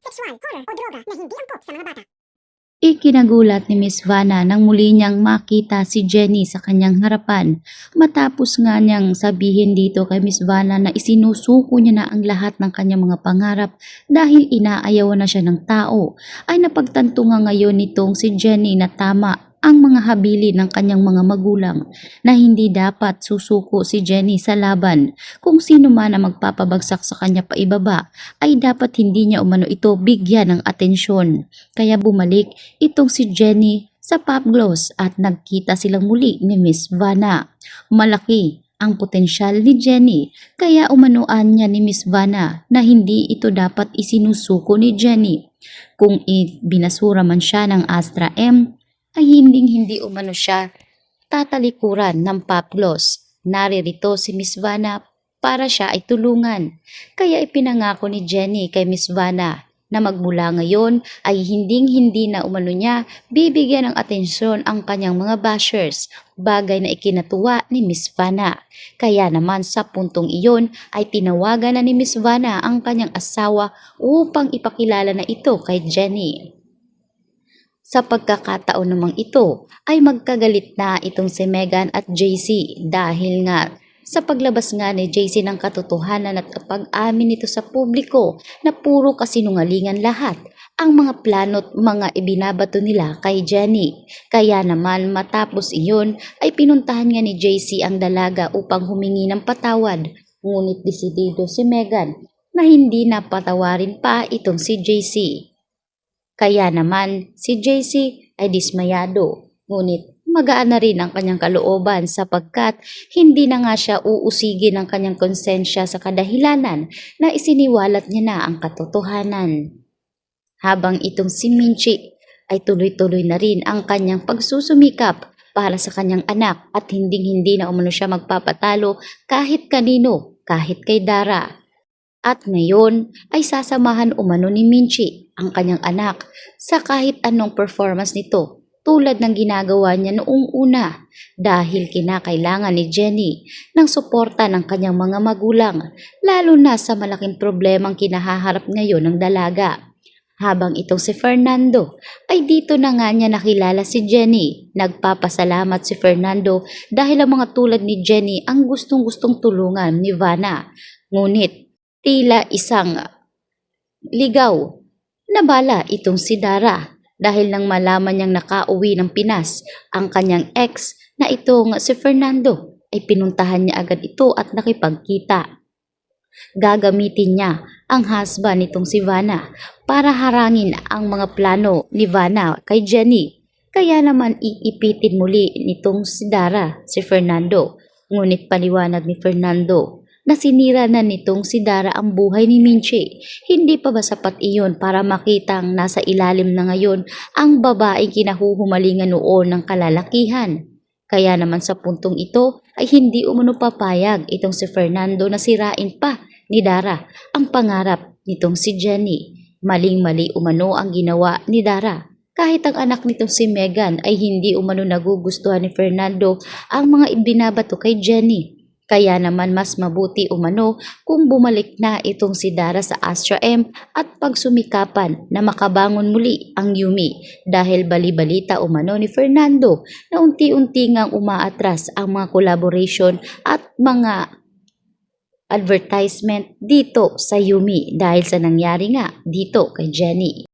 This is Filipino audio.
sexual, horror o droga na hindi angkop sa mga bata. Ikinagulat ni Miss Vanna nang muli niyang makita si Jenny sa kanyang harapan matapos nga niyang sabihin dito kay Miss Vanna na isinusuko niya na ang lahat ng kanyang mga pangarap dahil inaayawan na siya ng tao. Ay napagtanto nga ngayon nitong si Jenny na tama ang mga habili ng kanyang mga magulang na hindi dapat susuko si Jenny sa laban. Kung sino man ang magpapabagsak sa kanya paibaba ay dapat hindi niya umano ito bigyan ng atensyon. Kaya bumalik itong si Jenny sa Pop Gloss at nagkita silang muli ni Miss Vanna. Malaki ang potensyal ni Jenny kaya umanuan niya ni Miss Vanna na hindi ito dapat isinusuko ni Jenny. Kung binasura man siya ng Astra M ay hindi umano siya tatalikuran ng Pop Gloss. Naririto si Miss Vanna para siya ay tulungan. Kaya ipinangako ni Jenny kay Miss Vanna na magmula ngayon ay hindi na umano niya bibigyan ng atensyon ang kanyang mga bashers, bagay na ikinatuwa ni Miss Vanna. Kaya naman sa puntong iyon ay tinawagan na ni Miss Vanna ang kanyang asawa upang ipakilala na ito kay Jenny. Sa pagkakataon namang ito ay magkagalit na itong si Megan at JC dahil nga sa paglabas nga ni JC ng katotohanan at pag-amin nito sa publiko na puro kasinungalingan lahat ang mga plano't mga ibinabato nila kay Jenny. Kaya naman matapos iyon ay pinuntahan nga ni JC ang dalaga upang humingi ng patawad. Ngunit desidido si Megan na hindi na patawarin pa itong si JC. Kaya naman si JC ay dismayado, ngunit magaan na rin ang kanyang kalooban sapagkat hindi na nga siya uusigin ng kanyang konsensya sa kadahilanan na isiniwalat niya na ang katotohanan. Habang itong si Minchi ay tuloy-tuloy na rin ang kanyang pagsusumikap para sa kanyang anak at hindi na umano siya magpapatalo kahit kanino, kahit kay Dara. At ngayon ay sasamahan umano ni Minchi ang kanyang anak sa kahit anong performance nito tulad ng ginagawa niya noong una dahil kinakailangan ni Jenny ng suporta ng kanyang mga magulang lalo na sa malaking problemang kinahaharap ngayon ng dalaga. Habang itong si Fernando ay dito na nga niya nakilala si Jenny. Nagpapasalamat si Fernando dahil ang mga tulad ni Jenny ang gustong-gustong tulungan ni Vanna. Ngunit tila isang ligaw na bala itong si Dara dahil nang malaman niyang nakauwi ng Pinas ang kanyang ex na itong si Fernando ay pinuntahan niya agad ito at nakipagkita. Gagamitin niya ang husband nitong si Vanna para harangin ang mga plano ni Vanna kay Jenny. Kaya naman iipitin muli nitong si Dara si Fernando. Ngunit paliwanag ni Fernando na sinira na nitong si Dara ang buhay ni Minchi. Hindi pa ba sapat iyon para makitang nasa ilalim na ngayon ang babaeng kinahuhumalingan noon ng kalalakihan? Kaya naman sa puntong ito ay hindi umano papayag itong si Fernando na sirain pa ni Dara ang pangarap nitong si Jenny. Maling-mali umano ang ginawa ni Dara. Kahit ang anak nitong si Megan ay hindi umano nagugustuhan ni Fernando ang mga ibinabato kay Jenny. Kaya naman mas mabuti umano kung bumalik na itong si Dara sa Astra M at pagsumikapan na makabangon muli ang Yumi dahil bali-balita umano ni Fernando na unti-unti ngang umaatras ang mga collaboration at mga advertisement dito sa Yumi dahil sa nangyari nga dito kay Jenny.